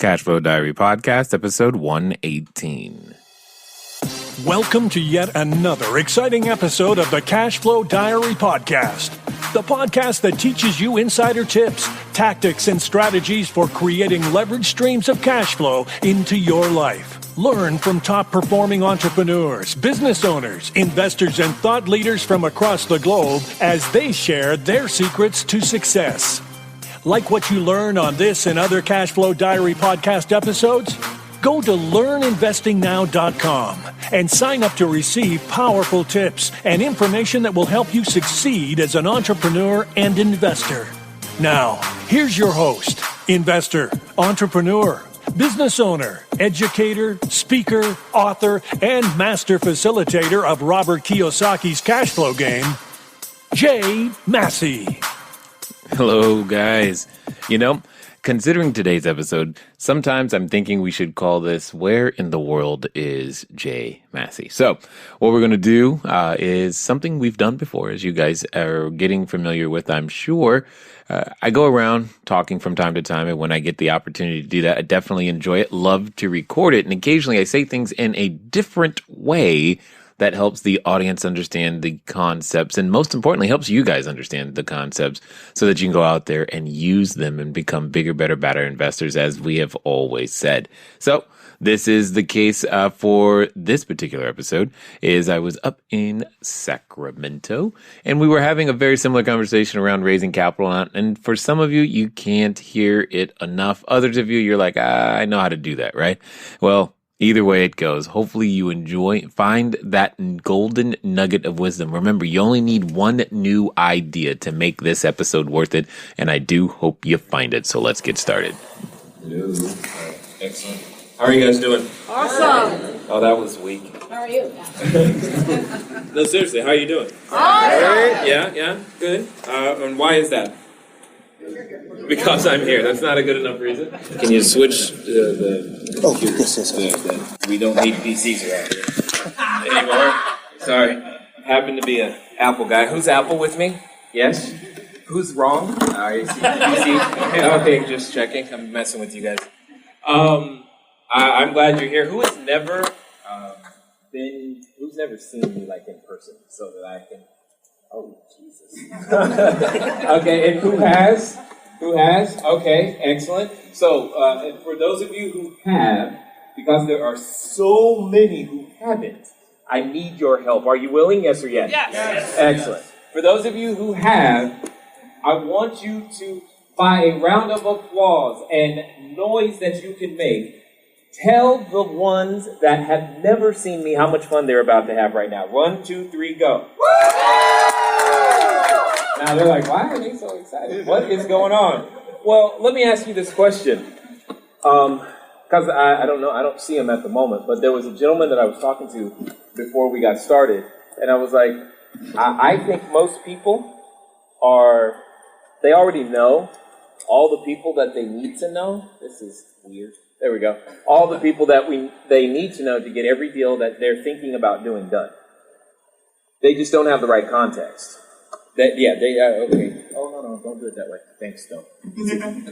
Cashflow Diary Podcast, episode 118. Welcome to yet another exciting episode of the Cashflow Diary Podcast, the podcast that teaches you insider tips, tactics, and strategies for creating leverage streams of cash flow into your life. Learn from top-performing entrepreneurs, business owners, investors, and thought leaders from across the globe as they share their secrets to success. Like what you learn on this and other Cashflow Diary podcast episodes? Go to learninvestingnow.com and sign up to receive powerful tips and information that will help you succeed as an entrepreneur and investor. Now, here's your host, investor, entrepreneur, business owner, educator, speaker, author, and master facilitator of Robert Kiyosaki's cash flow game, Jay Massey. Hello, guys. Considering today's episode, sometimes I'm thinking we should call this Where in the World is Jay Massey? So what we're going to do is something we've done before, as you guys are getting familiar with, I'm sure. I go around talking from time to time, and when I get the opportunity to do that, I definitely enjoy it, love to record it, and occasionally I say things in a different way that helps the audience understand the concepts, and most importantly, helps you guys understand the concepts so that you can go out there and use them and become bigger, better, better investors, as we have always said. So this is the case for this particular episode. Is I was up in Sacramento, and we were having a very similar conversation around raising capital. And for some of you, you can't hear it enough. Others of you, you're like, I know how to do that, right? Well, either way it goes, hopefully you find that golden nugget of wisdom. Remember, you only need one new idea to make this episode worth it, and I do hope you find it. So let's get started. Hello. Excellent. How are you guys doing? Awesome. Oh, that was weak. How are you? No, seriously, how are you doing? Awesome. Yeah, good. And why is that? Because I'm here. That's not a good enough reason. Can you switch the computer? Yes. We don't need PCs around here anymore. Sorry. Happen to be an Apple guy. Who's Apple with me? Yes? Who's wrong? I see. Okay, just checking. I'm messing with you guys. I'm glad you're here. Who's never seen me like in person so that I can... Oh, Jesus. Okay, and who has? Okay, excellent. So, and for those of you who have, because there are so many who haven't, I need your help. Are you willing? Yes or yes? Yes. Excellent. For those of you who have, I want you to, by a round of applause and noise that you can make, tell the ones that have never seen me how much fun they're about to have right now. 1, 2, 3, go. Now they're like, why are they so excited? What is going on? Well, let me ask you this question. Because I don't know, I don't see him at the moment, but there was a gentleman that I was talking to before we got started, and I was like, I think most people they already know all the people that they need to know. This is weird. There we go. All the people that they need to know to get every deal that they're thinking about doing done. They just don't have the right context. Okay. Oh, no, don't do it that way. Thanks, though.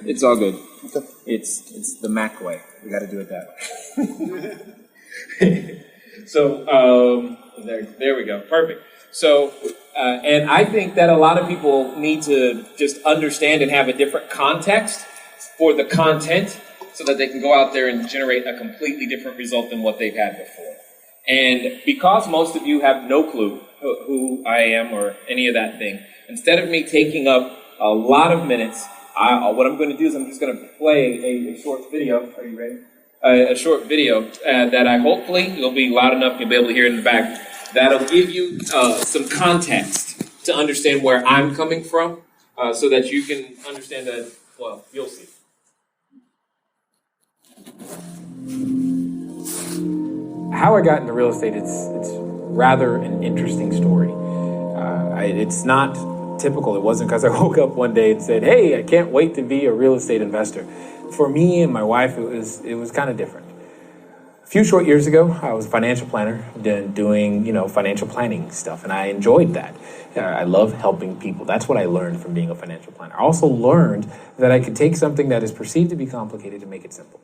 It's all good. It's the Mac way. We got to do it that way. So, there we go. Perfect. So, and I think that a lot of people need to just understand and have a different context for the content so that they can go out there and generate a completely different result than what they've had before. And because most of you have no clue who I am or any of that thing, instead of me taking up a lot of minutes, what I'm going to do is I'm just going to play a short video. Are you ready? A short video that hopefully you'll be loud enough, you'll be able to hear in the back. That'll give you some context to understand where I'm coming from so that you can understand that, well, you'll see. How I got into real estate, it's rather an interesting story. It's not typical. It wasn't because I woke up one day and said, hey, I can't wait to be a real estate investor. For me and my wife, it was kind of different. A few short years ago, I was a financial planner doing financial planning stuff, and I enjoyed that. I love helping people. That's what I learned from being a financial planner. I also learned that I could take something that is perceived to be complicated and make it simple.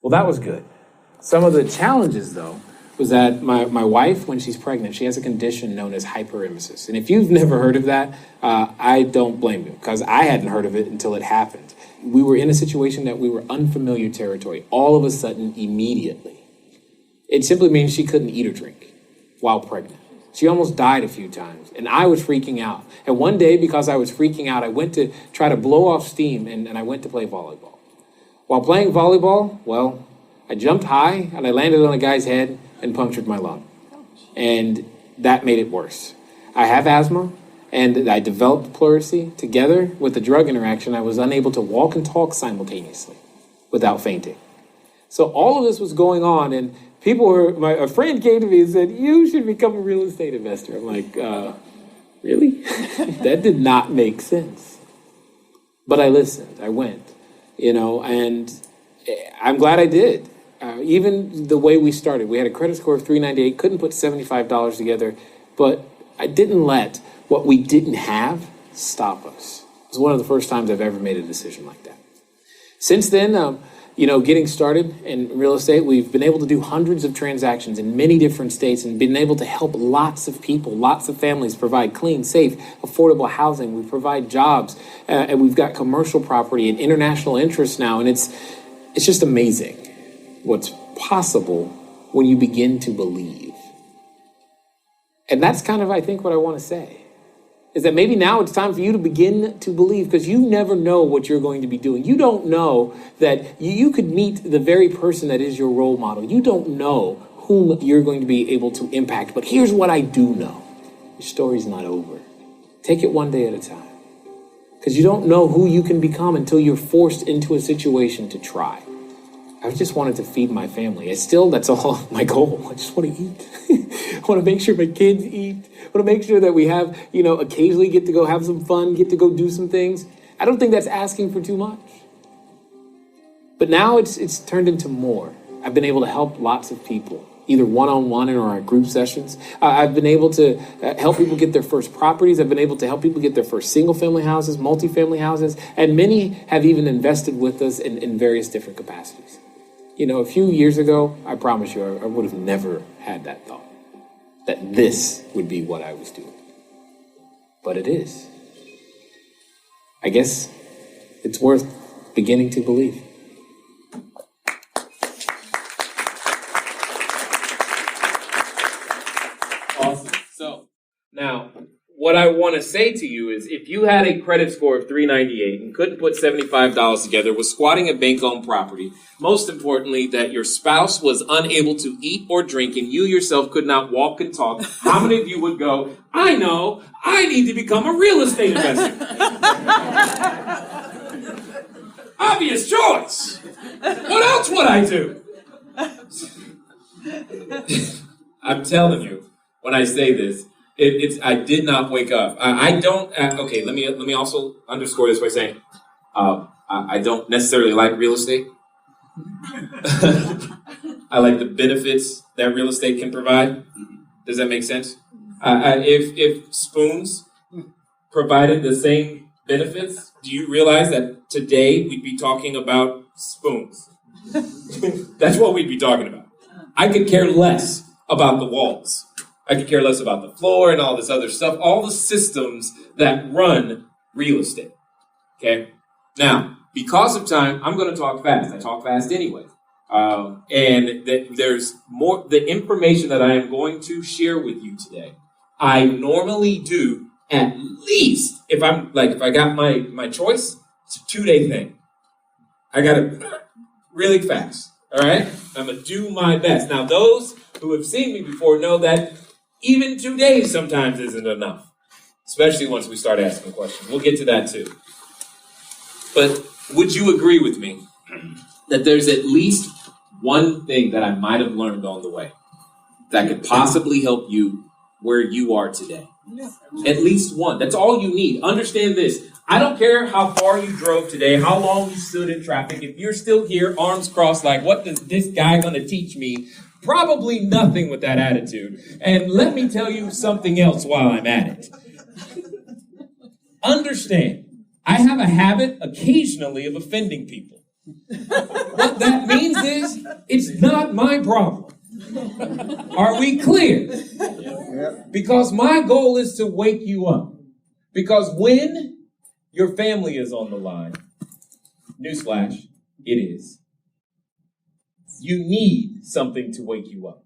Well, that was good. Some of the challenges, though, was that my wife, when she's pregnant, she has a condition known as hyperemesis. And if you've never heard of that, I don't blame you, because I hadn't heard of it until it happened. We were in a situation that we were unfamiliar territory, all of a sudden, immediately. It simply means she couldn't eat or drink while pregnant. She almost died a few times, and I was freaking out. And one day, because I was freaking out, I went to try to blow off steam, and I went to play volleyball. While playing volleyball, well, I jumped high, and I landed on a guy's head and punctured my lung. And that made it worse. I have asthma, and I developed pleurisy. Together with the drug interaction, I was unable to walk and talk simultaneously without fainting. So all of this was going on, and a friend came to me and said, "You should become a real estate investor." I'm like, really? That did not make sense. But I listened, I went, and I'm glad I did. Even the way we started, we had a credit score of 398, couldn't put $75 together, but I didn't let what we didn't have stop us. It was one of the first times I've ever made a decision like that. Since then, getting started in real estate, we've been able to do hundreds of transactions in many different states and been able to help lots of people, lots of families provide clean, safe, affordable housing. We provide jobs, and we've got commercial property and international interests now, and it's just amazing what's possible when you begin to believe. And that's kind of, I think, what I want to say, is that maybe now it's time for you to begin to believe, because you never know what you're going to be doing. You don't know that you could meet the very person that is your role model. You don't know whom you're going to be able to impact. But here's what I do know. Your story's not over. Take it one day at a time. Because you don't know who you can become until you're forced into a situation to try. I just wanted to feed my family. That's all my goal. I just want to eat. I want to make sure my kids eat. I want to make sure that we have, occasionally get to go have some fun, get to go do some things. I don't think that's asking for too much. But now it's turned into more. I've been able to help lots of people, either one-on-one or our group sessions. I've been able to help people get their first properties. I've been able to help people get their first single-family houses, multifamily houses, and many have even invested with us in various different capacities. A few years ago, I promise you, I would have never had that thought, that this would be what I was doing. But it is. I guess it's worth beginning to believe. Awesome. So, now, what I want to say to you is, if you had a credit score of 398 and couldn't put $75 together, was squatting a bank-owned property, most importantly, that your spouse was unable to eat or drink and you yourself could not walk and talk, how many of you would go, "I know, I need to become a real estate investor"? Obvious choice. What else would I do? I'm telling you, when I say this, I did not wake up. I don't. Okay, let me also underscore this by saying, I don't necessarily like real estate. I like the benefits that real estate can provide. Does that make sense? If spoons provided the same benefits, do you realize that today we'd be talking about spoons? That's what we'd be talking about. I could care less about the walls. I could care less about the floor and all this other stuff, all the systems that run real estate. Okay? Now, because of time, I'm going to talk fast. I talk fast anyway. There's more, the information that I am going to share with you today, I normally do at least, if I got my choice, it's a 2-day thing. I got it really fast. All right? I'm going to do my best. Now, those who have seen me before know that even 2 days sometimes isn't enough, especially once we start asking questions. We'll get to that too. But would you agree with me that there's at least one thing that I might have learned on the way that could possibly help you where you are today? At least one. That's all you need. Understand this. I don't care how far you drove today, how long you stood in traffic. If you're still here, arms crossed, like, what is this guy going to teach me? Probably nothing with that attitude. And let me tell you something else while I'm at it. Understand, I have a habit occasionally of offending people. What that means is, it's not my problem. Are we clear? Because my goal is to wake you up. Because when your family is on the line, newsflash, it is. You need something to wake you up.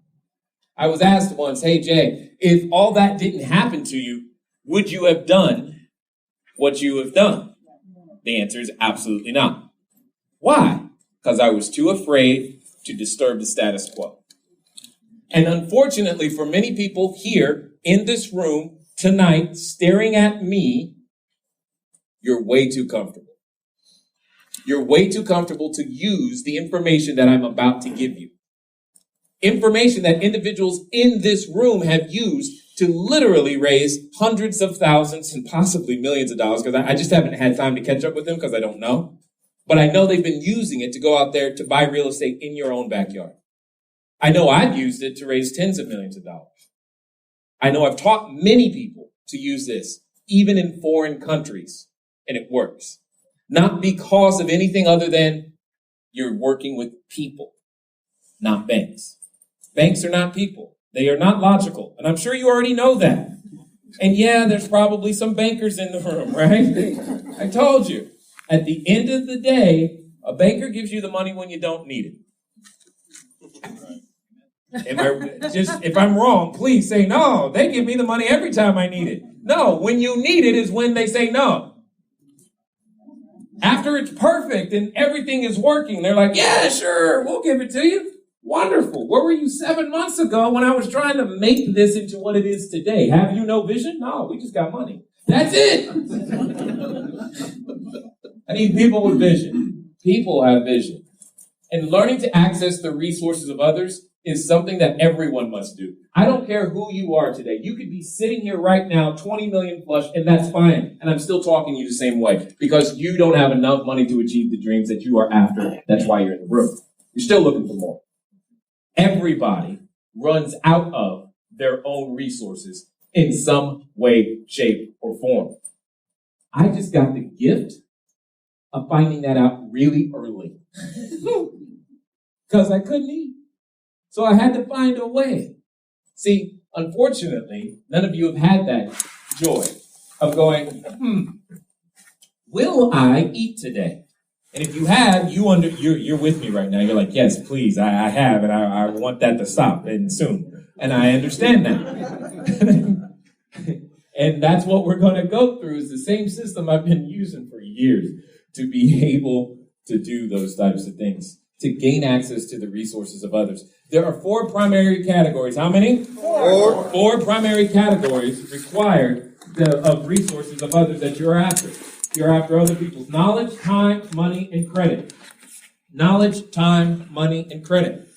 I was asked once, hey Jay, if all that didn't happen to you, would you have done what you have done? The answer is absolutely not. Why? Because I was too afraid to disturb the status quo. And unfortunately for many people here in this room tonight, staring at me, you're way too comfortable. You're way too comfortable to use the information that I'm about to give you. Information that individuals in this room have used to literally raise hundreds of thousands and possibly millions of dollars, because I just haven't had time to catch up with them because I don't know. But I know they've been using it to go out there to buy real estate in your own backyard. I know I've used it to raise tens of millions of dollars. I know I've taught many people to use this, even in foreign countries, and it works. Not because of anything other than you're working with people, not banks. Banks are not people. They are not logical. And I'm sure you already know that. And yeah, there's probably some bankers in the room, right? I told you. At the end of the day, a banker gives you the money when you don't need it. If I'm wrong, please say no. They give me the money every time I need it. No, when you need it is when they say no. After it's perfect and everything is working, they're like, yeah, sure, we'll give it to you. Wonderful. Where were you 7 months ago when I was trying to make this into what it is today? Have you no vision? No, we just got money. That's it. I need people with vision. People have vision. And learning to access the resources of others is something that everyone must do. I don't care who you are today. You could be sitting here right now, 20 million flush, and that's fine. And I'm still talking to you the same way because you don't have enough money to achieve the dreams that you are after. That's why you're in the room. You're still looking for more. Everybody runs out of their own resources in some way, shape, or form. I just got the gift of finding that out really early because I couldn't eat. So I had to find a way. See, unfortunately, none of you have had that joy of going, will I eat today? And if you have, you're with me right now. You're like, yes, please, I have, and I want that to stop and soon. And I understand that. And that's what we're going to go through is the same system I've been using for years to be able to do those types of things, to gain access to the resources of others. There are 4 primary categories. How many? 4. 4 primary categories required of resources of others that you're after. You're after other people's knowledge, time, money, and credit. Knowledge, time, money, and credit.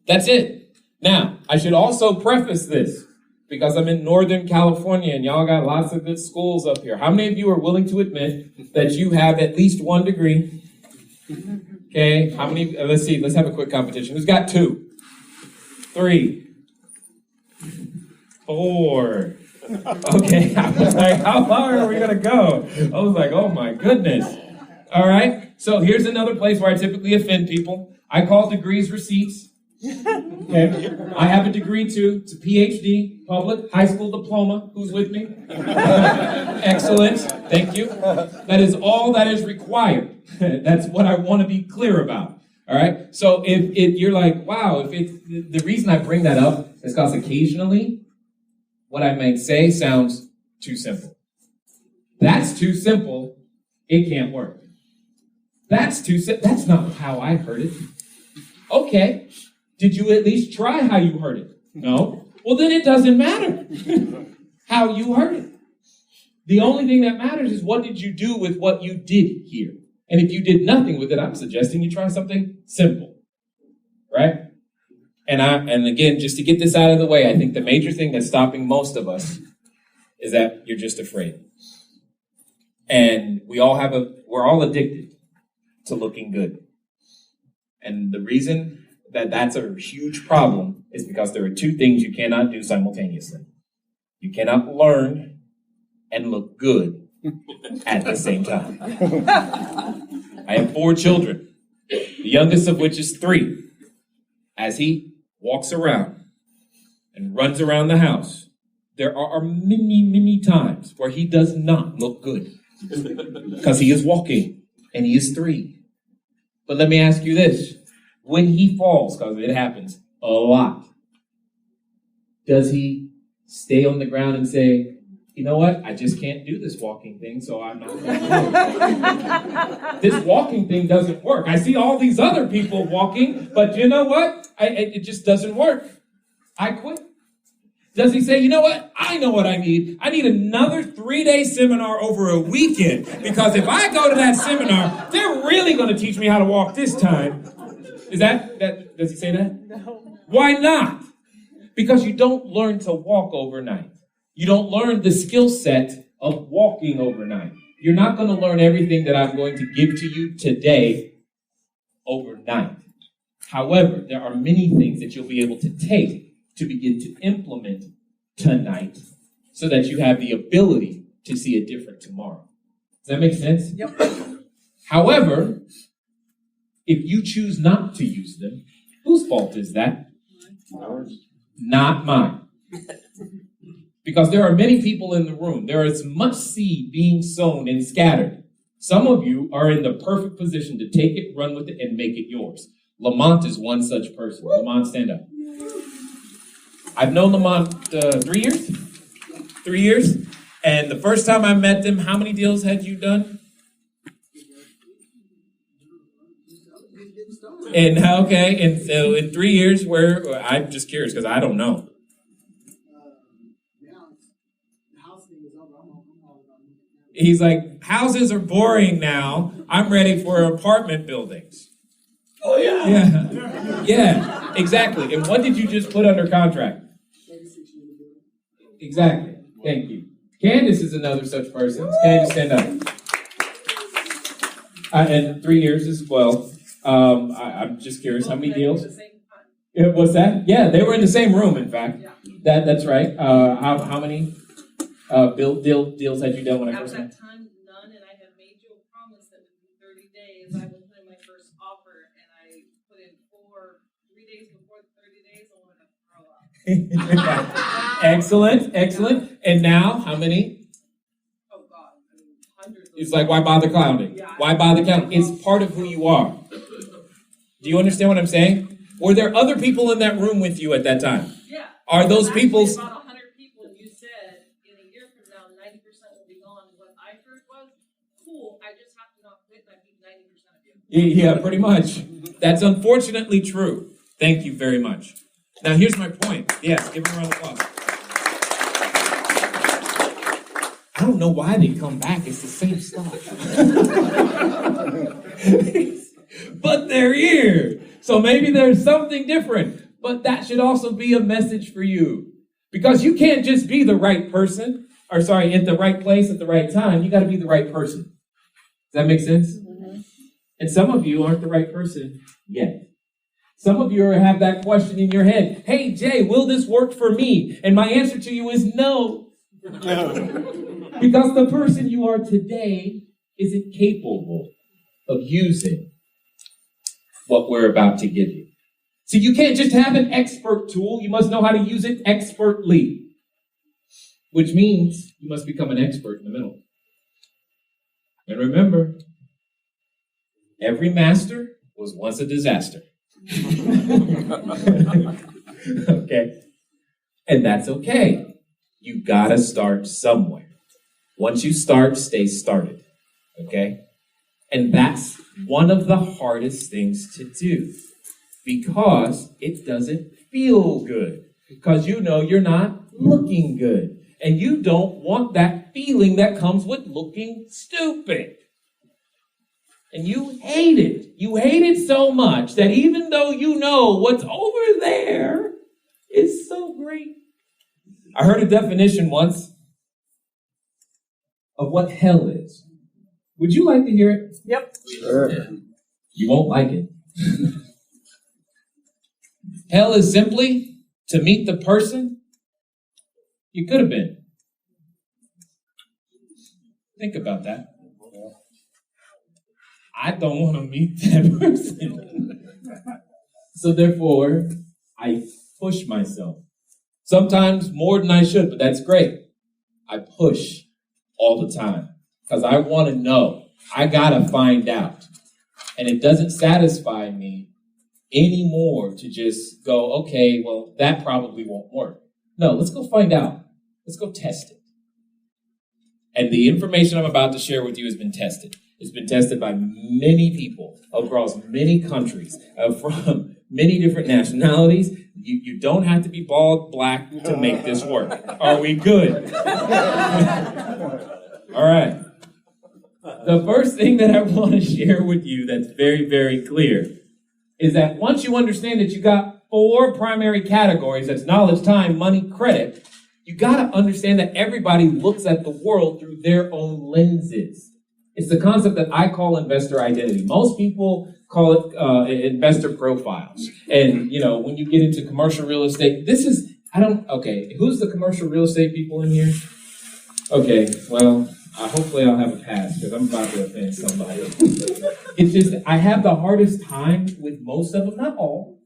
That's it. Now, I should also preface this because I'm in Northern California and y'all got lots of good schools up here. How many of you are willing to admit that you have at least 1 degree? Okay, how many? Let's see, let's have a quick competition. Who's got 2? 3? 4? Okay, I was like, how far are we going to go? I was like, oh my goodness. All right, so here's another place where I typically offend people. I call degrees receipts. Okay, I have a degree too. It's a PhD, public, high school diploma. Who's with me? Excellent, thank you. That is all that is required. That's what I want to be clear about. All right, so if you're like, wow, the reason I bring that up is because occasionally what I may say sounds too simple. That's too simple. It can't work. That's too simple. That's not how I heard it. Okay. Did you at least try how you heard it? No. Well, then it doesn't matter how you heard it. The only thing that matters is what did you do with what you did hear. And if you did nothing with it, I'm suggesting you try something simple. Right? And again, just to get this out of the way, I think the major thing that's stopping most of us is that you're just afraid. And we're all addicted to looking good. And the reason that that's a huge problem is because there are 2 things you cannot do simultaneously. You cannot learn and look good at the same time. I have 4 children. The youngest of which is 3. As he walks around and runs around the house, there are many, many times where he does not look good because he is walking and he is 3. But let me ask you this. When he falls, because it happens a lot, does he stay on the ground and say, you know what? I just can't do this walking thing, so I'm not going to do it. This walking thing doesn't work. I see all these other people walking, but you know what? It just doesn't work. I quit. Does he say, you know what? I know what I need. I need another 3-day seminar over a weekend, because if I go to that seminar, they're really going to teach me how to walk this time. Is that does he say that? No. Why not? Because you don't learn to walk overnight. You don't learn the skill set of walking overnight. You're not going to learn everything that I'm going to give to you today overnight. However, there are many things that you'll be able to take to begin to implement tonight so that you have the ability to see a different tomorrow. Does that make sense? Yep. However, if you choose not to use them, whose fault is that? Ours. Not mine. Because there are many people in the room. There is much seed being sown and scattered. Some of you are in the perfect position to take it, run with it, and make it yours. Lamont is one such person. Lamont, stand up. I've known Lamont 3 years. 3 years. And the first time I met him, how many deals had you done? And so in 3 years, I'm just curious because I don't know. He's like, houses are boring now. I'm ready for apartment buildings. Oh, yeah. Yeah, exactly. And what did you just put under contract? Exactly. Thank you. Candace is another such person. Candace, stand up. And 3 years as well. I'm just curious, how many deals? What's that? Yeah, they were in the same room, in fact. That's right. How many deals had you done when I first met? At that time, none, and I had made you a promise that within 30 days I would put in my first offer, and I put in 3 days before the 30 days, I wanted to throw up. Excellent. And now, how many? Oh, God. I mean, hundreds. It's like, why bother counting? Yeah. Why bother counting? It's part of who you are. Do you understand what I'm saying? Were there other people in that room with you at that time? Yeah. Are those people? About 100 people, and you said in a year from now, 90% will be gone. What I heard was, cool, I just have to not quit, and I keep 90% of you. Yeah, pretty much. That's unfortunately true. Thank you very much. Now, here's my point. Yes, give them a round of applause. I don't know why they come back. It's the same stuff. But they're here. So maybe there's something different. But that should also be a message for you. Because you can't just be the right person, at the right place at the right time. You got to be the right person. Does that make sense? Mm-hmm. And some of you aren't the right person yet. Some of you have that question in your head. Hey, Jay, will this work for me? And my answer to you is no. Because the person you are today isn't capable of using what we're about to give you. So you can't just have an expert tool. You must know how to use it expertly. Which means you must become an expert in the middle. And remember, every master was once a disaster. Okay? And that's okay. You gotta start somewhere. Once you start, stay started. Okay? And that's one of the hardest things to do because it doesn't feel good. Because you know you're not looking good. And you don't want that feeling that comes with looking stupid. And you hate it. You hate it so much that even though you know what's over there is so great. I heard a definition once of what hell is. Would you like to hear it? Yep. Sure. You won't like it. Hell is simply to meet the person you could have been. Think about that. I don't want to meet that person. So therefore, I push myself. Sometimes more than I should, but that's great. I push all the time because I want to know. I got to find out. And it doesn't satisfy me anymore to just go, okay, well, that probably won't work. No, let's go find out. Let's go test it. And the information I'm about to share with you has been tested. It's been tested by many people across many countries, from many different nationalities. You don't have to be bald black to make this work. Are we good? All right. The first thing that I want to share with you that's very, very clear is that once you understand that you got 4 primary categories, that's knowledge, time, money, credit, you got to understand that everybody looks at the world through their own lenses. It's the concept that I call investor identity. Most people call it investor profiles. And, when you get into commercial real estate, who's the commercial real estate people in here? Okay, well, hopefully I'll have a pass because I'm about to offend somebody. It's just, I have the hardest time with most of them, not all,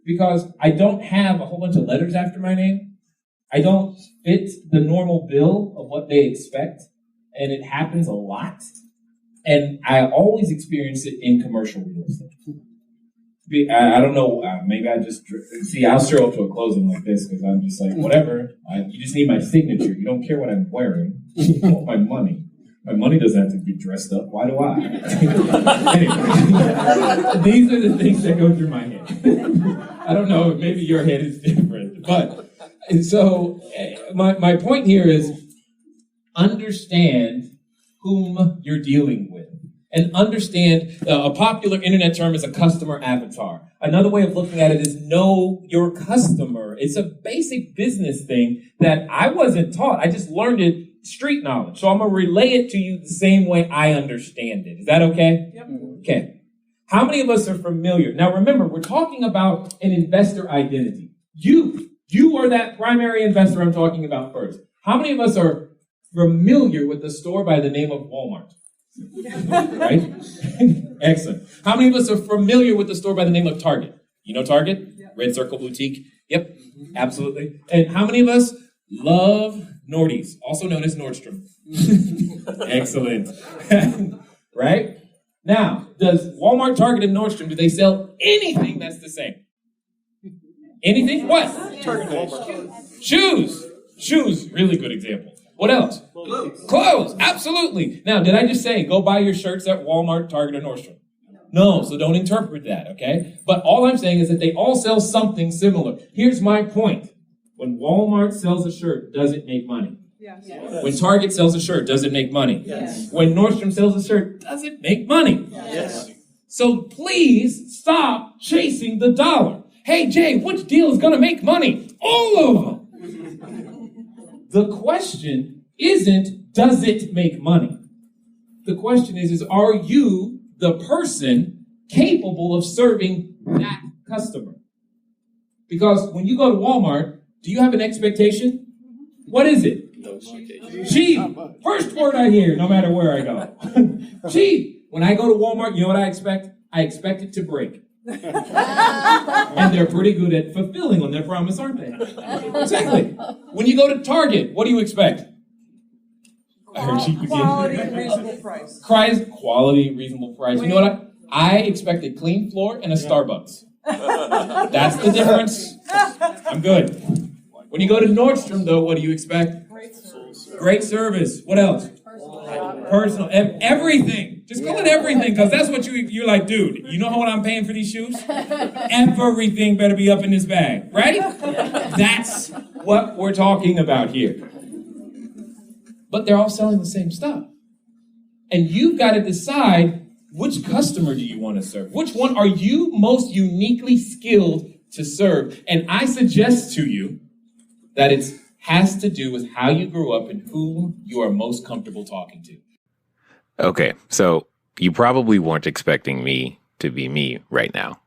because I don't have a whole bunch of letters after my name. I don't fit the normal bill of what they expect, and it happens a lot. And I always experience it in commercial real estate. I don't know, maybe I just, I'll stroll up to a closing like this because I'm just like, whatever, you just need my signature. You don't care what I'm wearing. You want my money. My money doesn't have to be dressed up. Why do I? Anyway, these are the things that go through my head. I don't know, maybe your head is different. But, and so my point here is understand whom you're dealing with. And understand, a popular internet term is a customer avatar. Another way of looking at it is know your customer. It's a basic business thing that I wasn't taught. I just learned it street knowledge. So I'm going to relay it to you the same way I understand it. Is that okay? Yep. Okay. How many of us are familiar? Now remember, we're talking about an investor identity. You are that primary investor I'm talking about first. How many of us are familiar with the store by the name of Walmart? Right? Excellent. How many of us are familiar with the store by the name of Target? You know Target? Yep. Red Circle Boutique? Yep, absolutely. And how many of us love Nordy's, also known as Nordstrom? Excellent. Right? Now, does Walmart, Target, and Nordstrom, do they sell anything that's the same? Anything? What? Target, Walmart. Shoes, really good example. What else? Clothes, absolutely. Now, did I just say go buy your shirts at Walmart, Target, or Nordstrom? No, so don't interpret that, okay? But all I'm saying is that they all sell something similar. Here's my point. When Walmart sells a shirt, does it make money? Yes. When Target sells a shirt, does it make money? Yes. When Nordstrom sells a shirt, does it make money? Yes. So please stop chasing the dollar. Hey, Jay, which deal is going to make money? All of them. The question isn't, does it make money? The question is are you the person capable of serving that customer? Because when you go to Walmart, do you have an expectation? What is it? No expectation. Cheap. First word I hear, no matter where I go. Cheap. When I go to Walmart, you know what I expect? I expect it to break. And they're pretty good at fulfilling on their promise, aren't they? Exactly. When you go to Target, what do you expect? Quality, reasonable price. Quality, reasonable price. You know what? I expect a clean floor and a Starbucks. That's the difference. I'm good. When you go to Nordstrom, though, what do you expect? Great service. What else? Personal. Everything. Just call it everything, because that's what you're like, dude, you know what I'm paying for these shoes? Everything better be up in this bag, right? That's what we're talking about here. But they're all selling the same stuff. And you've got to decide which customer do you want to serve? Which one are you most uniquely skilled to serve? And I suggest to you that it has to do with how you grew up and who you are most comfortable talking to. Okay, so you probably weren't expecting me to be me right now.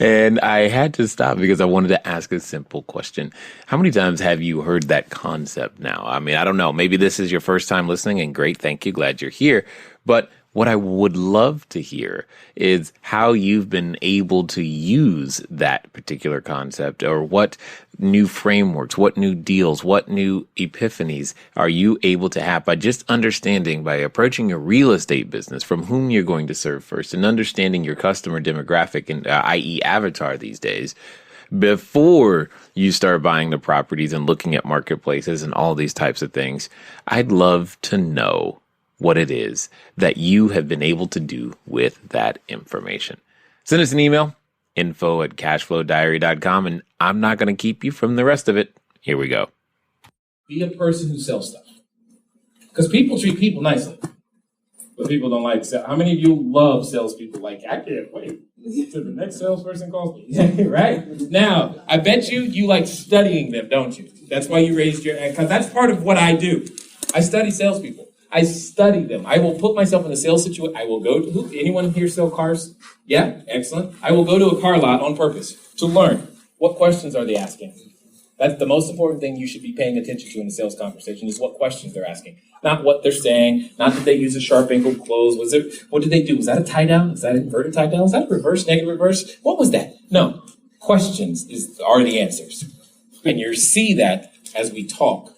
And I had to stop because I wanted to ask a simple question. How many times have you heard that concept now? I mean, I don't know. Maybe this is your first time listening, and great, thank you, glad you're here. But What I would love to hear is how you've been able to use that particular concept, or what new frameworks, what new deals, what new epiphanies are you able to have by just understanding, by approaching your real estate business, from whom you're going to serve first, and understanding your customer demographic, and i.e. avatar these days, before you start buying the properties and looking at marketplaces and all these types of things. I'd love to know what it is that you have been able to do with that information. Send us an email, info@cashflowdiary.com, and I'm not going to keep you from the rest of it. Here we go. Be a person who sells stuff. Because people treat people nicely. But people don't like sales. How many of you love salespeople? Like, I can't wait till the next salesperson calls me. Right? Now, I bet you like studying them, don't you? That's why you raised your hand. Because that's part of what I do. I study salespeople. I study them. I will put myself in a sales situation. I will go to, anyone here sell cars? Yeah, excellent. I will go to a car lot on purpose to learn. What questions are they asking? That's the most important thing you should be paying attention to in a sales conversation, is what questions they're asking. Not what they're saying, not that they use a sharp angle close. What did they do? Was that a tie down? Is that an inverted tie down? Is that a reverse, negative reverse? What was that? No. Questions are the answers. And you'll see that as we talk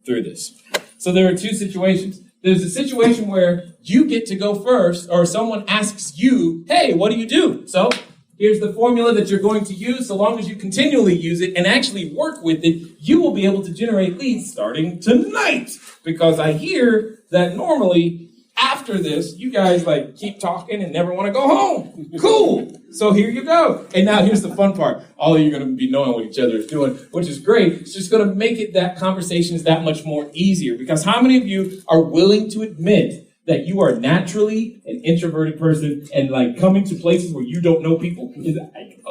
through this. So there are two situations. There's a situation where you get to go first, or someone asks you, hey, what do you do? So here's the formula that you're going to use. So long as you continually use it and actually work with it, you will be able to generate leads starting tonight. Because I hear that normally after this, you guys like keep talking and never want to go home. Cool. So here you go. And now here's the fun part. All of you are going to be knowing what each other is doing, which is great. It's just going to make it that conversations that much more easier. Because how many of you are willing to admit that you are naturally an introverted person, and like coming to places where you don't know people is like,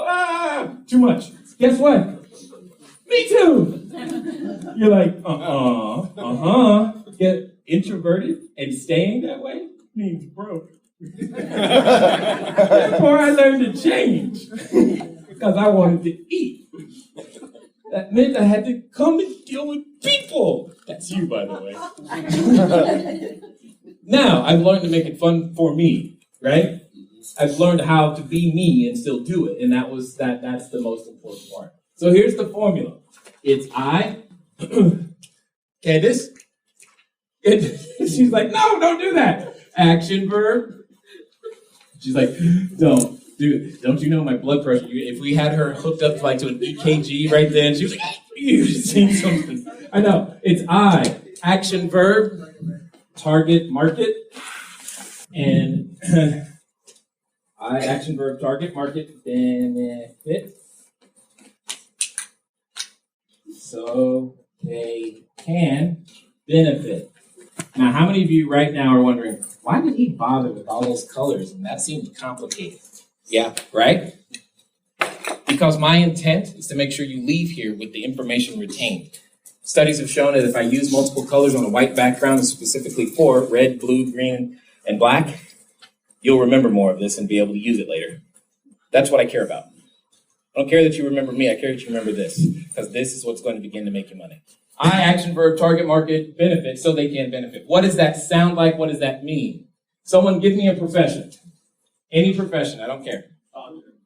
too much? Guess what? Me too. You're like, Get introverted and staying that way means broke. Therefore, I learned to change because I wanted to eat. That meant I had to come and deal with people. That's you, by the way. Now, I've learned to make it fun for me, right? I've learned how to be me and still do it, and that's the most important part. So here's the formula. It's I. Candace? She's like, no, don't do that. Action verb. She's like, don't do it. Don't you know my blood pressure? If we had her hooked up like to an EKG right then, she was like, you've seen something. I know. It's I. Action verb. Target market. And I. Action verb. Target market. Benefit. So they can benefit. Now, how many of you right now are wondering, why did he bother with all those colors? And that seemed complicated. Yeah, right? Because my intent is to make sure you leave here with the information retained. Studies have shown that if I use multiple colors on a white background, and specifically 4, red, blue, green, and black, you'll remember more of this and be able to use it later. That's what I care about. I don't care that you remember me, I care that you remember this, because this is what's going to begin to make you money. I, action verb, target market, benefit, so they can benefit. What does that sound like? What does that mean? Someone give me a profession. Any profession, I don't care.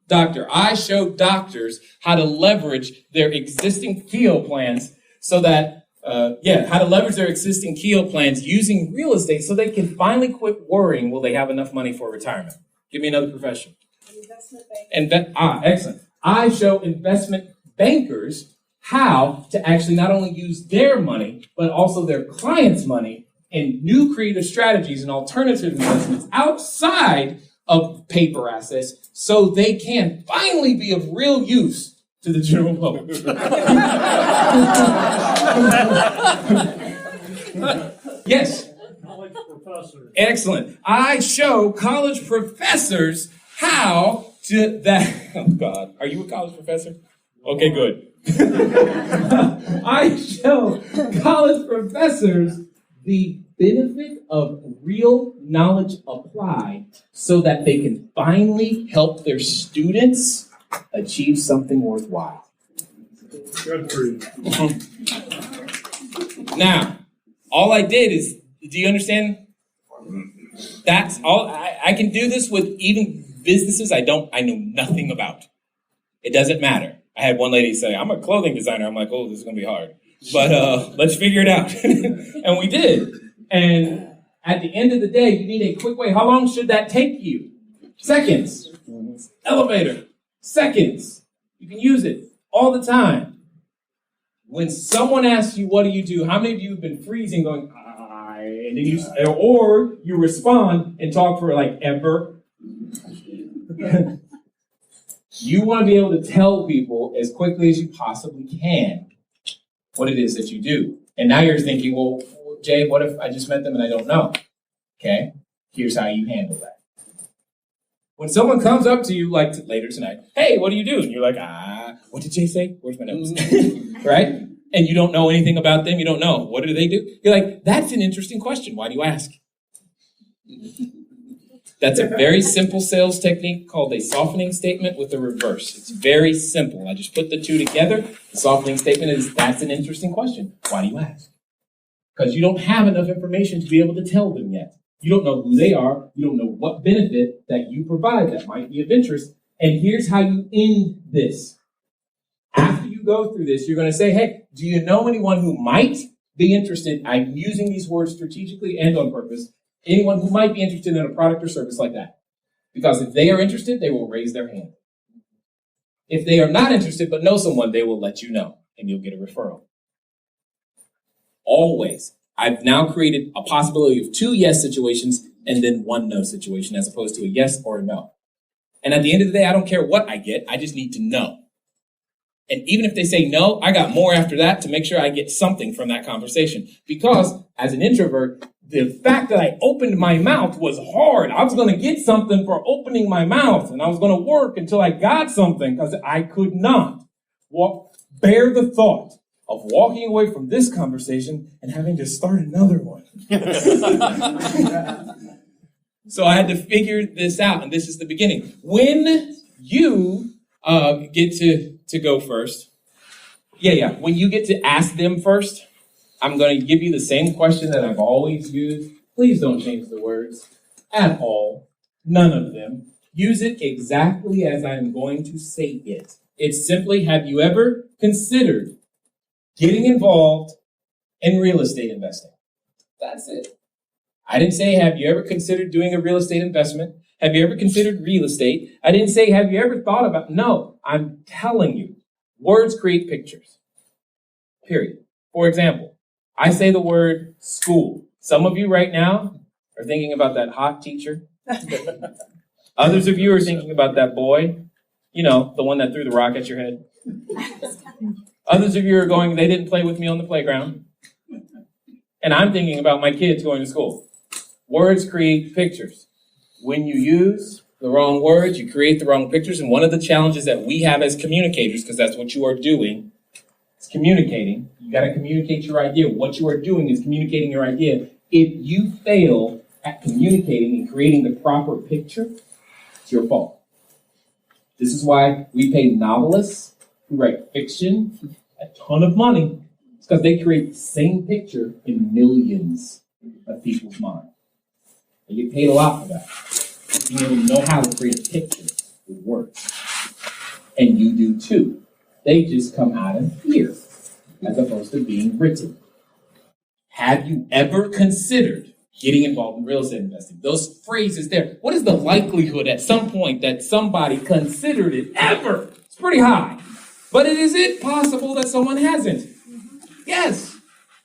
Doctor. I show doctors how to leverage their existing KEO plans so that, how to leverage their existing KEO plans using real estate so they can finally quit worrying, will they have enough money for retirement? Give me another profession. Investment banking. Excellent. I show investment bankers how to actually not only use their money, but also their clients' money in new creative strategies and alternative investments outside of paper assets so they can finally be of real use to the general public. Yes. College professor. Excellent. I show college professors how to that. Oh, God. Are you a college professor? Okay, good. I show college professors the benefit of real knowledge applied so that they can finally help their students achieve something worthwhile. Good for you. Now, all I did is, do you understand? That's all. I can do this with even businesses I know nothing about. It doesn't matter. I had one lady say, I'm a clothing designer. I'm like, oh, this is going to be hard. But let's figure it out. And we did. And at the end of the day, you need a quick way. How long should that take you? Seconds. Elevator. Seconds. You can use it all the time. When someone asks you, what do you do? How many of you have been freezing going, and then you respond and talk for like ever? You want to be able to tell people as quickly as you possibly can what it is that you do. And now you're thinking, well, Jay, what if I just met them and I don't know? Okay, here's how you handle that. When someone comes up to you like later tonight, hey, what do you do? And you're like, what did Jay say? Where's my notes? Right? And you don't know anything about them. You don't know. What do they do? You're like, that's an interesting question. Why do you ask? That's a very simple sales technique called a softening statement with a reverse. It's very simple. I just put the two together. The softening statement is, that's an interesting question. Why do you ask? Because you don't have enough information to be able to tell them yet. You don't know who they are. You don't know what benefit that you provide that might be of interest. And here's how you end this. After you go through this, you're going to say, hey, do you know anyone who might be interested? I'm using these words strategically and on purpose. Anyone who might be interested in a product or service like that. Because if they are interested, they will raise their hand. If they are not interested but know someone, they will let you know, and you'll get a referral. Always. I've now created a possibility of 2 yes situations and then 1 no situation, as opposed to a yes or a no. And at the end of the day, I don't care what I get. I just need to know. And even if they say no, I got more after that to make sure I get something from that conversation. Because as an introvert, the fact that I opened my mouth was hard. I was going to get something for opening my mouth, and I was going to work until I got something, because I could not bear the thought of walking away from this conversation and having to start another one. So I had to figure this out, and this is the beginning. When you get to go first, when you get to ask them first, I'm going to give you the same question that I've always used. Please don't change the words at all. None of them. Use it exactly as I'm going to say it. It's simply, have you ever considered getting involved in real estate investing? That's it. I didn't say, have you ever considered doing a real estate investment? Have you ever considered real estate? I didn't say, have you ever thought about? No, I'm telling you, words create pictures. Period. For example, I say the word school. Some of you right now are thinking about that hot teacher. Others of you are thinking about that boy, the one that threw the rock at your head. Others of you are going, they didn't play with me on the playground. And I'm thinking about my kids going to school. Words create pictures. When you use the wrong words, you create the wrong pictures. And one of the challenges that we have as communicators, because that's what you are doing, is communicating. You got to communicate your idea. What you are doing is communicating your idea. If you fail at communicating and creating the proper picture, it's your fault. This is why we pay novelists who write fiction a ton of money. It's because they create the same picture in millions of people's minds. They get paid a lot for that. Being able to know how to create a picture with words. And you do too. They just come out of here as opposed to being written. Have you ever considered getting involved in real estate investing? Those phrases there. What is the likelihood at some point that somebody considered it ever? It's pretty high. But is it possible that someone hasn't? Yes.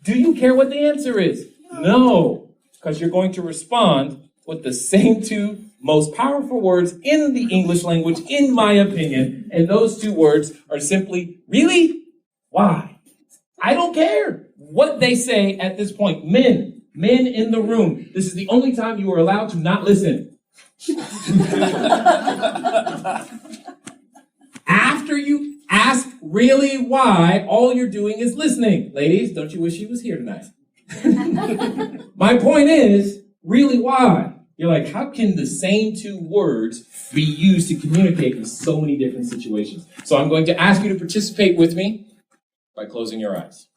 Do you care what the answer is? No. Because you're going to respond with the same 2 most powerful words in the English language, in my opinion. And those 2 words are simply, really? Why? I don't care what they say at this point. Men in the room, this is the only time you are allowed to not listen. After you ask really why, all you're doing is listening. Ladies, don't you wish he was here tonight? My point is, really why? You're like, how can the same 2 words be used to communicate in so many different situations? So I'm going to ask you to participate with me by closing your eyes.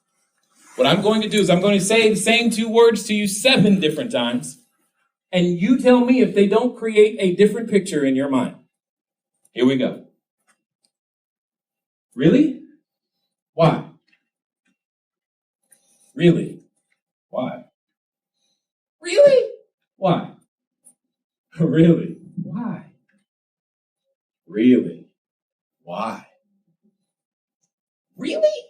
What I'm going to do is I'm going to say the same 2 words to you 7 different times. And you tell me if they don't create a different picture in your mind. Here we go. Really? Why? Really? Why? Really? Why? Really? Why? Really? Why? Really?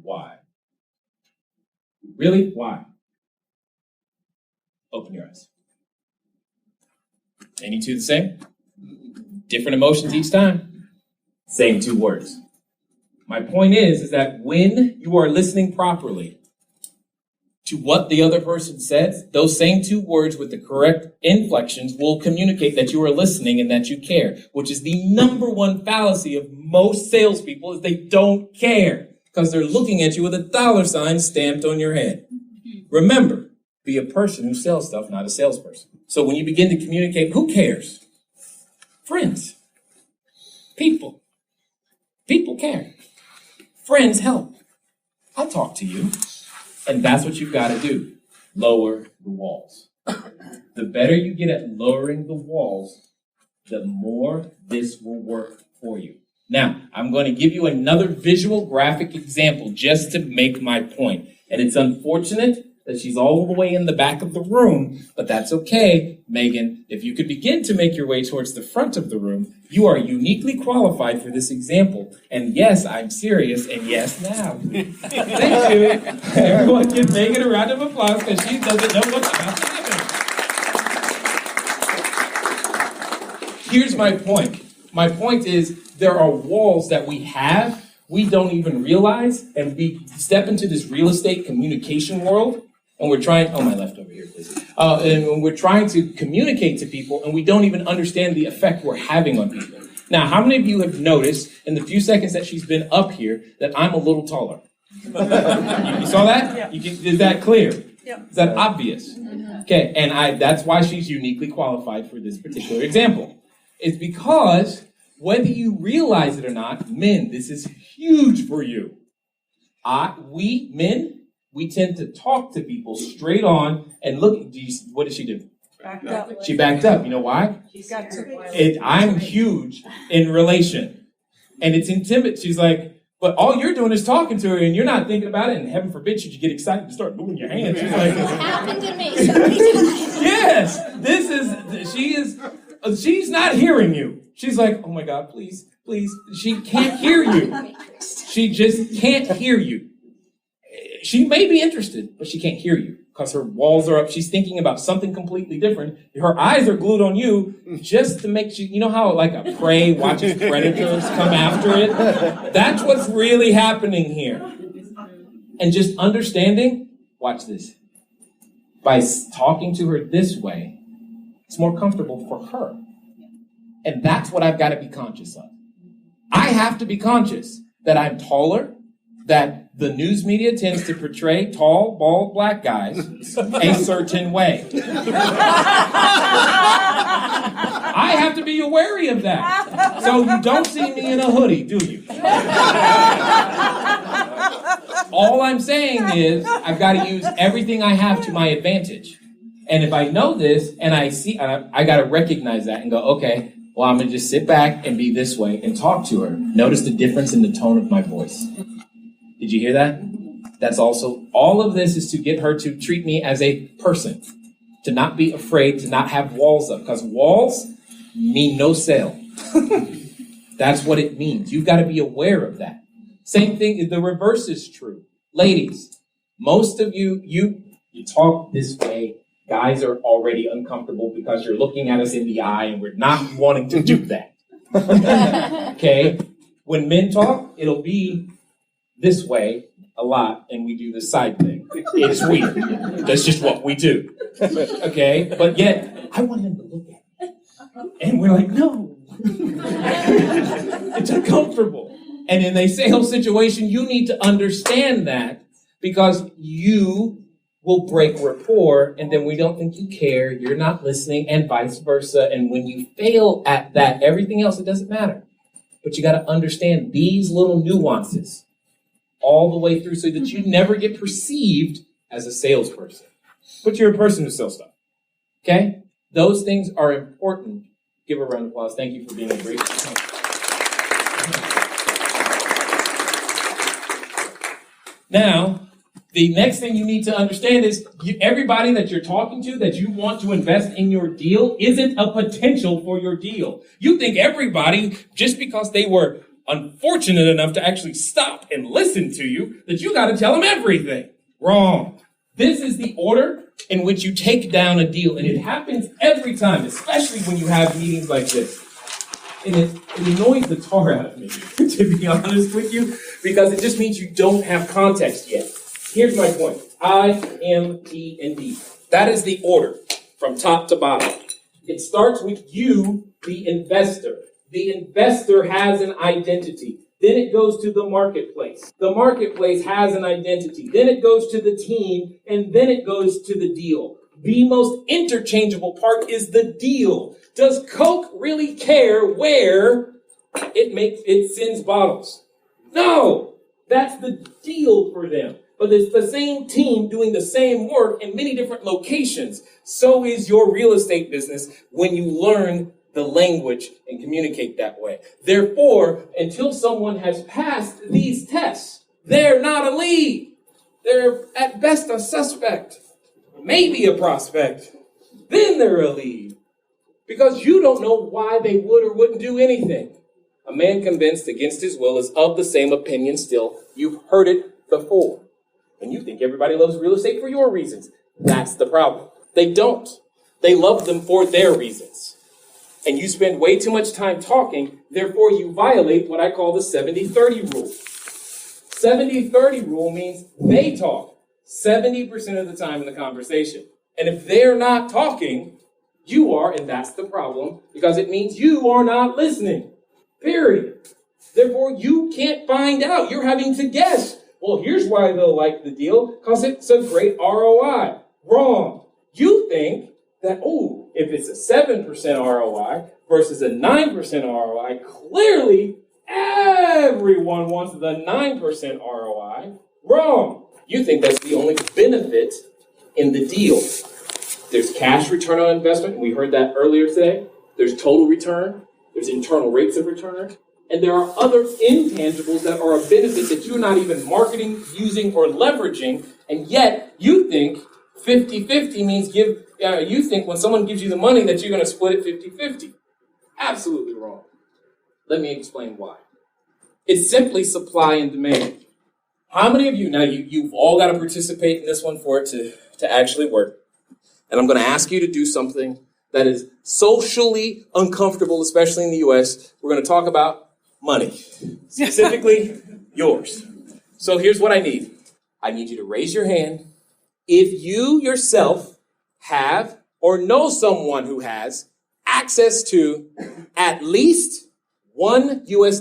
Why? Really? Why? Open your eyes. Any two the same? Different emotions each time? Same two words. My point is that when you are listening properly to what the other person says, those same two words with the correct inflections will communicate that you are listening and that you care, which is the number one fallacy of most salespeople is they don't care because they're looking at you with a $sign stamped on your head. Remember, be a person who sells stuff, not a salesperson. So when you begin to communicate, who cares? Friends. People. People care. Friends help. I'll talk to you. And that's what you've got to do. Lower the walls. The better you get at lowering the walls, the more this will work for you. Now, I'm going to give you another visual graphic example just to make my point. And it's unfortunate that she's all the way in the back of the room, but that's okay, Megan. If you could begin to make your way towards the front of the room, you are uniquely qualified for this example. And yes, I'm serious, and yes, now. Thank you. Everyone give Megan a round of applause because she doesn't know what's about to happen. Here's my point. My point is there are walls that we have, we don't even realize, and we step into this real estate communication world, and we're trying, my left over here, please. And we're trying to communicate to people, and we don't even understand the effect we're having on people. Now, how many of you have noticed in the few seconds that she's been up here that I'm a little taller? You saw that? Yeah. Is that clear? Yep. Is that obvious? Okay, and that's why she's uniquely qualified for this particular example. It's because whether you realize it or not, men, this is huge for you. We men, we tend to talk to people straight on and look. What did she do? Backed up. She backed up. You know why? She's got I'm huge in relation, and it's intimidating. She's like, but all you're doing is talking to her, and you're not thinking about it. And heaven forbid, should you get excited and start moving your hands? She's like, It's happened to me so many times. Yes, she's not hearing you. She's like, oh my God, please. She can't hear you. She just can't hear you. She may be interested, but she can't hear you because her walls are up. She's thinking about something completely different. Her eyes are glued on you just to make you know how like a prey watches predators come after it? That's what's really happening here. And just understanding, watch this. By talking to her this way, it's more comfortable for her. And that's what I've got to be conscious of. I have to be conscious that I'm taller, that the news media tends to portray tall, bald, black guys a certain way. I have to be wary of that. So you don't see me in a hoodie, do you? All I'm saying is I've got to use everything I have to my advantage. And if I know this and I see, I got to recognize that and go, okay, well, I'm going to just sit back and be this way and talk to her. Notice the difference in the tone of my voice. Did you hear that? That's also, all of this is to get her to treat me as a person, to not be afraid, to not have walls up, because walls mean no sale. That's what it means. You've got to be aware of that. Same thing, the reverse is true. Ladies, most of you talk this way. Guys are already uncomfortable because you're looking at us in the eye and we're not wanting to do that. Okay? When men talk, it'll be this way a lot, and we do the side thing. It's weird. That's just what we do. Okay? But yet, I want him to look at me. And we're like, no. It's uncomfortable. And in a sales situation, you need to understand that because you will break rapport, and then we don't think you care, you're not listening, and vice versa. And when you fail at that, everything else, it doesn't matter. But you got to understand these little nuances all the way through so that you never get perceived as a salesperson. But you're a person who sells stuff. Okay? Those things are important. Give her a round of applause. Thank you for being a great teacher. Now, the next thing you need to understand is everybody that you're talking to that you want to invest in your deal isn't a potential for your deal. You think everybody, just because they were unfortunate enough to actually stop and listen to you, that you got to tell them everything. Wrong. This is the order in which you take down a deal, and it happens every time, especially when you have meetings like this. And it annoys the tar out of me, to be honest with you, because it just means you don't have context yet. Here's my point. I, M, T, and D. That is the order from top to bottom. It starts with you, the investor. The investor has an identity. Then it goes to the marketplace. The marketplace has an identity. Then it goes to the team, and then it goes to the deal. The most interchangeable part is the deal. Does Coke really care where it sends bottles? No, that's the deal for them. But it's the same team doing the same work in many different locations. So is your real estate business when you learn the language and communicate that way. Therefore, until someone has passed these tests, they're not a lead. They're at best a suspect, maybe a prospect. Then they're a lead. Because you don't know why they would or wouldn't do anything. A man convinced against his will is of the same opinion still. You've heard it before. And you think everybody loves real estate for your reasons. That's the problem. They don't. They love them for their reasons. And you spend way too much time talking, therefore you violate what I call the 70-30 rule. 70-30 rule means they talk 70% of the time in the conversation. And if they're not talking, you are, and that's the problem, because it means you are not listening. Period. Therefore, you can't find out. You're having to guess. Well, here's why they'll like the deal, because it's a great ROI. Wrong. You think that, if it's a 7% ROI versus a 9% ROI, clearly everyone wants the 9% ROI. Wrong. You think that's the only benefit in the deal. There's cash return on investment. We heard that earlier today. There's total return. There's internal rates of return. And there are other intangibles that are a benefit that you're not even marketing, using, or leveraging. And yet you think 50-50 means you think when someone gives you the money that you're going to split it 50-50. Absolutely wrong. Let me explain why. It's simply supply and demand. How many of you, now you've all got to participate in this one for it to actually work. And I'm going to ask you to do something that is socially uncomfortable, especially in the U.S. We're going to talk about money, specifically yours. So here's what I need. I need you to raise your hand if you yourself have or know someone who has access to at least $1 US.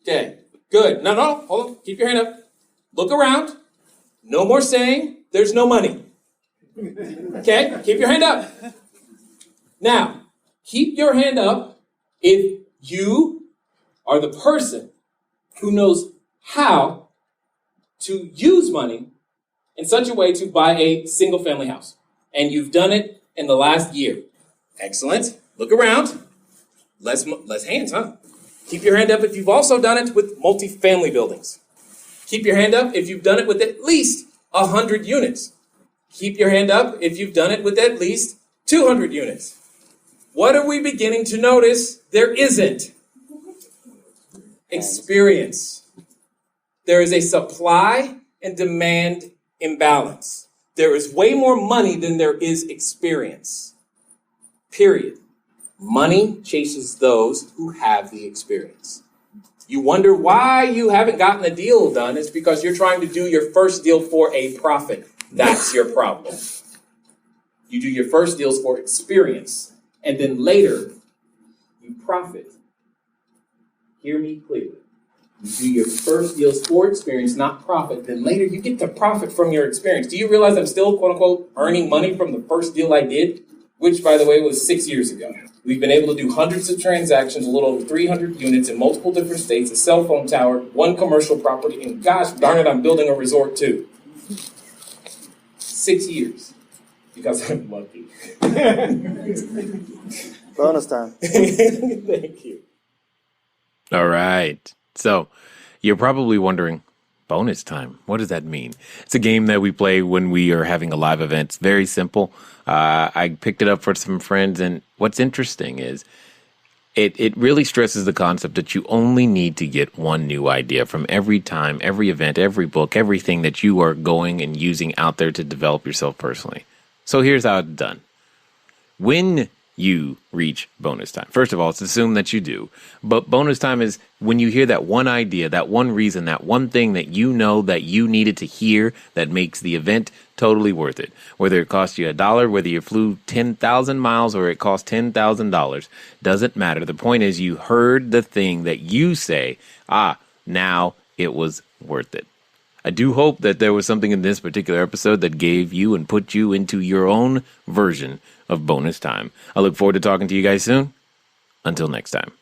Okay, good. No, hold on. Keep your hand up. Look around. No more saying there's no money. Okay, keep your hand up. Now, keep your hand up if you are the person who knows how to use money in such a way to buy a single family house. And you've done it in the last year. Excellent. Look around. Less hands, huh? Keep your hand up if you've also done it with multifamily buildings. Keep your hand up if you've done it with at least 100 units. Keep your hand up if you've done it with at least 200 units. What are we beginning to notice? There isn't. Experience. There is a supply and demand imbalance. There is way more money than there is experience. Period. Money chases those who have the experience. You wonder why you haven't gotten a deal done. It's because you're trying to do your first deal for a profit. That's your problem. You do your first deals for experience, and then later you profit. Hear me clearly. You do your first deals for experience, not profit. Then later you get to profit from your experience. Do you realize I'm still, quote unquote, earning money from the first deal I did? Which, by the way, was 6 years ago. We've been able to do hundreds of transactions, a little over 300 units in multiple different states, a cell phone tower, one commercial property, and gosh darn it, I'm building a resort too. 6 years because I'm lucky. Bonus time. Thank you. All right. So you're probably wondering, bonus time, what does that mean? It's a game that we play when we are having a live event. It's very simple. I picked it up for some friends, and what's interesting is it really stresses the concept that you only need to get one new idea from every time, every event, every book, everything that you are going and using out there to develop yourself personally. So here's how it's done. When you reach bonus time, first of all, it's assumed that you do. But bonus time is when you hear that one idea, that one reason, that one thing that you know that you needed to hear that makes the event totally worth it. Whether it cost you $1, whether you flew 10,000 miles or it cost $10,000, doesn't matter. The point is you heard the thing that you say, now it was worth it. I do hope that there was something in this particular episode that gave you and put you into your own version of bonus time. I look forward to talking to you guys soon. Until next time.